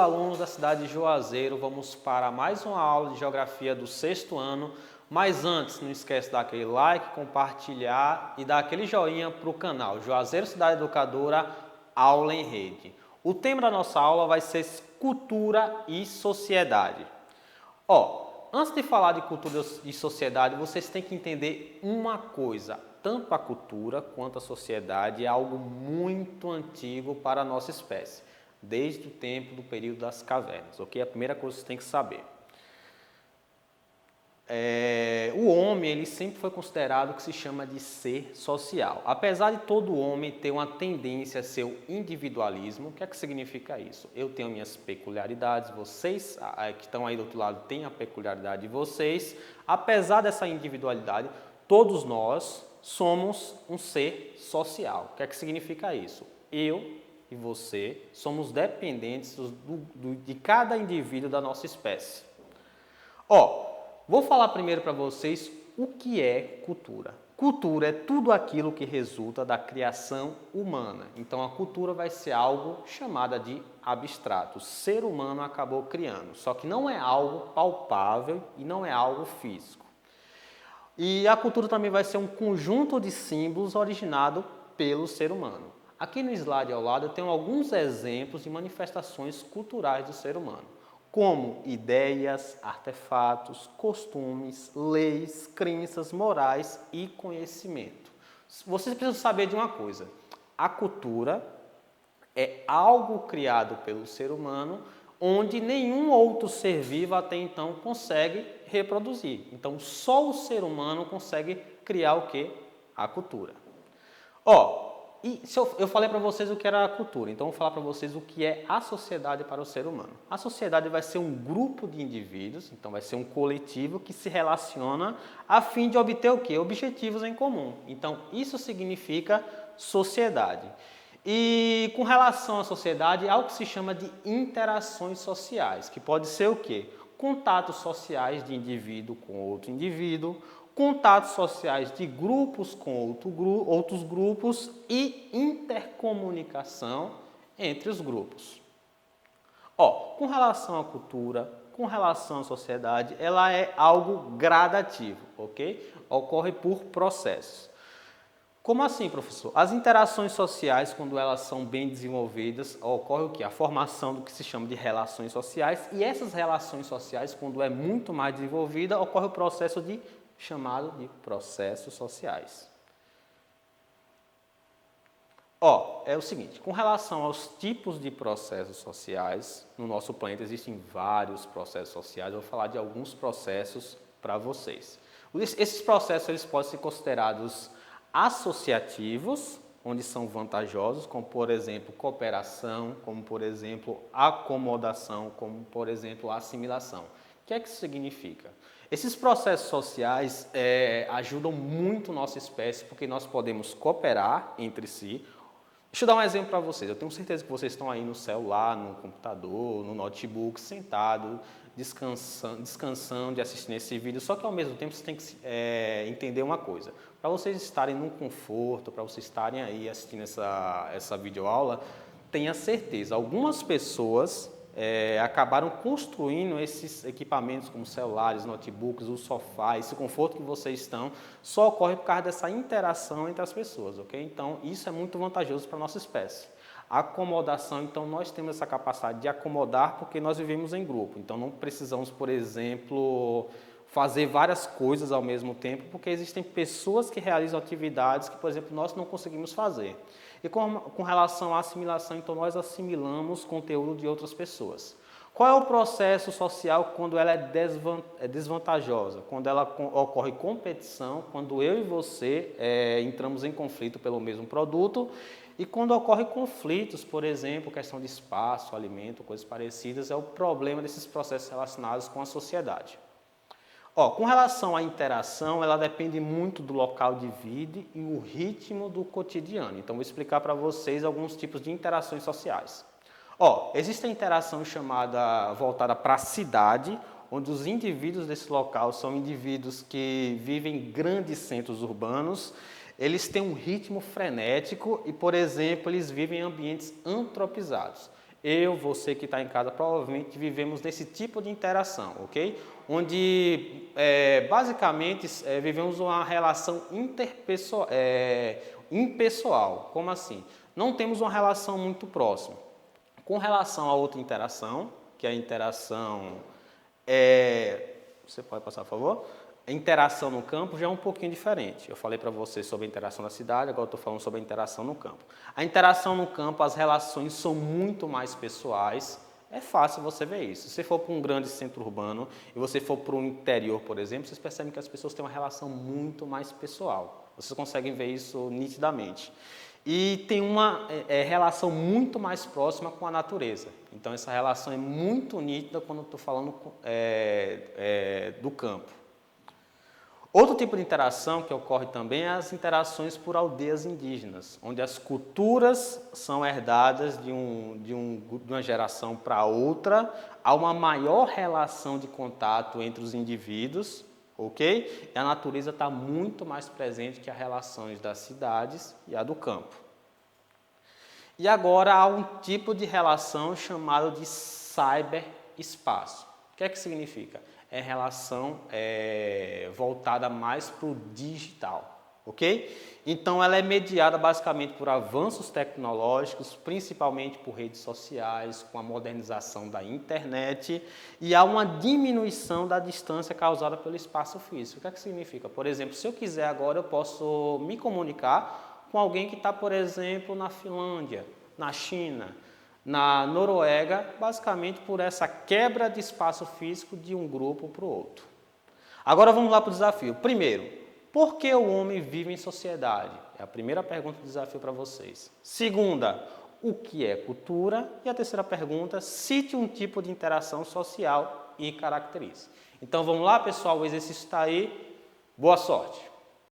Alunos da cidade de Juazeiro, vamos para mais uma aula de Geografia do 6º ano, mas antes, não esquece de dar aquele like, compartilhar e dar aquele joinha para o canal Juazeiro Cidade Educadora Aula em Rede. O tema da nossa aula vai ser cultura e sociedade. Antes de falar de cultura e sociedade, vocês têm que entender uma coisa. Tanto a cultura quanto a sociedade é algo muito antigo para a nossa espécie, desde o tempo do período das cavernas, ok? A primeira coisa que você tem que saber. O homem, ele sempre foi considerado o que se chama de ser social. Apesar de todo homem ter uma tendência a ser o individualismo, o que é que significa isso? Eu tenho minhas peculiaridades, vocês que estão aí do outro lado têm a peculiaridade de vocês. Apesar dessa individualidade, todos nós somos um ser social. O que é que significa isso? Eu e você somos dependentes de cada indivíduo da nossa espécie. Vou falar primeiro para vocês o que é cultura. Cultura é tudo aquilo que resulta da criação humana. Então, a cultura vai ser algo chamado de abstrato. O ser humano acabou criando, só que não é algo palpável e não é algo físico. E a cultura também vai ser um conjunto de símbolos originado pelo ser humano. Aqui no slide ao lado eu tenho alguns exemplos de manifestações culturais do ser humano, como ideias, artefatos, costumes, leis, crenças, morais e conhecimento. Vocês precisam saber de uma coisa: a cultura é algo criado pelo ser humano onde nenhum outro ser vivo até então consegue reproduzir. Então, só o ser humano consegue criar o quê? A cultura. Eu falei para vocês o que era a cultura, então eu vou falar para vocês o que é a sociedade para o ser humano. A sociedade vai ser um grupo de indivíduos, então vai ser um coletivo que se relaciona a fim de obter o quê? Objetivos em comum. Então, isso significa sociedade. E com relação à sociedade, há o que se chama de interações sociais, que pode ser o quê? Contatos sociais de indivíduo com outro indivíduo, contatos sociais de grupos com outros grupos e intercomunicação entre os grupos. Com relação à cultura, com relação à sociedade, ela é algo gradativo, ok? Ocorre por processos. Como assim, professor? As interações sociais, quando elas são bem desenvolvidas, ocorre o quê? A formação do que se chama de relações sociais, e essas relações sociais, quando é muito mais desenvolvida, ocorre o processo chamado de processos sociais. É o seguinte, com relação aos tipos de processos sociais, no nosso planeta existem vários processos sociais, eu vou falar de alguns processos para vocês. Esses processos eles podem ser considerados associativos, onde são vantajosos, como por exemplo cooperação, como por exemplo acomodação, como por exemplo assimilação. O que é que isso significa? Esses processos sociais ajudam muito nossa espécie porque nós podemos cooperar entre si. Deixa eu dar um exemplo para vocês. Eu tenho certeza que vocês estão aí no celular, no computador, no notebook, sentado, descansando de assistir esse vídeo, só que ao mesmo tempo você tem que entender uma coisa. Para vocês estarem num conforto, para vocês estarem aí assistindo essa videoaula, tenha certeza, algumas pessoas acabaram construindo esses equipamentos como celulares, notebooks, o sofá, esse conforto que vocês estão, só ocorre por causa dessa interação entre as pessoas, ok? Então, isso é muito vantajoso para a nossa espécie. A acomodação, então, nós temos essa capacidade de acomodar porque nós vivemos em grupo. Então, não precisamos, por exemplo, fazer várias coisas ao mesmo tempo, porque existem pessoas que realizam atividades que, por exemplo, nós não conseguimos fazer. E com relação à assimilação, então, nós assimilamos conteúdo de outras pessoas. Qual é o processo social quando ela é desvantajosa? Quando ela ocorre competição, quando eu e você entramos em conflito pelo mesmo produto. E quando ocorrem conflitos, por exemplo, questão de espaço, alimento, coisas parecidas, é o problema desses processos relacionados com a sociedade. Com relação à interação, ela depende muito do local de vida e o ritmo do cotidiano. Então, vou explicar para vocês alguns tipos de interações sociais. Existe a interação voltada para a cidade, onde os indivíduos desse local são indivíduos que vivem em grandes centros urbanos. Eles têm um ritmo frenético e, por exemplo, eles vivem em ambientes antropizados. Eu, você que está em casa, provavelmente vivemos desse tipo de interação, ok? Onde, basicamente, vivemos uma relação impessoal. Como assim? Não temos uma relação muito próxima. Com relação a outra interação, que é a interação... você pode passar, por favor? A interação no campo já é um pouquinho diferente. Eu falei para você sobre a interação na cidade, agora estou falando sobre a interação no campo. A interação no campo, as relações são muito mais pessoais. É fácil você ver isso. Se você for para um grande centro urbano e você for para o interior, por exemplo, vocês percebem que as pessoas têm uma relação muito mais pessoal. Vocês conseguem ver isso nitidamente. E tem uma relação muito mais próxima com a natureza. Então, essa relação é muito nítida quando eu estou falando do campo. Outro tipo de interação que ocorre também é as interações por aldeias indígenas, onde as culturas são herdadas de uma geração para outra, há uma maior relação de contato entre os indivíduos, ok? E a natureza está muito mais presente que as relações das cidades e a do campo. E agora há um tipo de relação chamado de cyberespaço. O que é que significa? É relação voltada mais para o digital, ok? Então, ela é mediada basicamente por avanços tecnológicos, principalmente por redes sociais, com a modernização da internet, e há uma diminuição da distância causada pelo espaço físico. O que é que significa? Por exemplo, se eu quiser agora, eu posso me comunicar com alguém que está, por exemplo, na Finlândia, na China, na Noruega, basicamente por essa quebra de espaço físico de um grupo para o outro. Agora vamos lá para o desafio. Primeiro, por que o homem vive em sociedade? É a primeira pergunta do desafio para vocês. Segunda, o que é cultura? E a terceira pergunta, cite um tipo de interação social e caracterize. Então vamos lá, pessoal, o exercício está aí. Boa sorte!